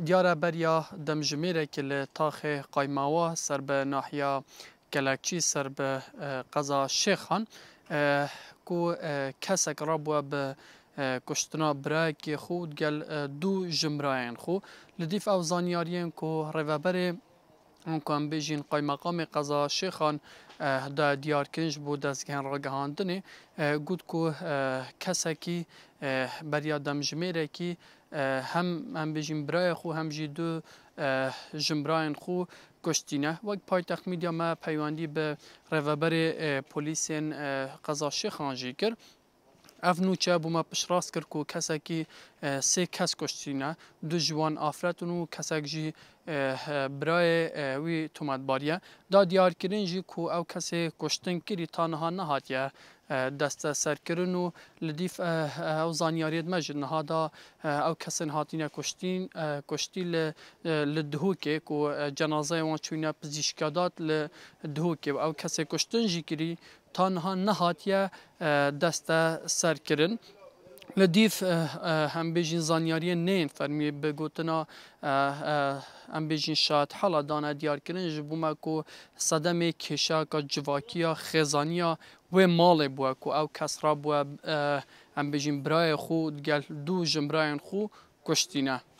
دیاره بریا دمجمیره که لطاخ قایماوا سر به ناحیه گلکچی سر به قضا شیخان کو کسک را بوا به کشتنا برای خود گل دو جمراین خو لدیف او زانیارین کو روابر اون کام بیشین قای مقام قضا شیخان دا دیار کنج بود دستگاه را گهاندنه گود کو کسکی بریا دمجمیره کی هم بیشین برای خو هم جی دو جمراین خو کشتینه وقت پایتخت میدیا ما پیواندی به روابر پلیسین قضا شیخان جی کرد اف نوچه بوما پشراست کرد که کسکی سه کس کشتینه دو جوان آفرتون و کسک جی برای وی تومت باریه دا دیار کرن جی که او کسی کشتن کری تانها نهاتیه دست سرکرن و لدیف او زانیاریت مجد نها دا او کسن هاتینه کشتی لدهوکه که جنازه وان چوینه پزیشکادات لدهوکه او کسی کشتن جی کری تانها نهاتیه دست سرکرن لدیف هم بیشین زانیاری نین فرمی بگوتنا هم بیشین شاید حالا دانه دیار کردن جبوما کو صدم کشا کا جواکیا خزانیا و مال بوا کو او کس را بوا هم بیشین برای خود گل دو جمراین خو کشتینه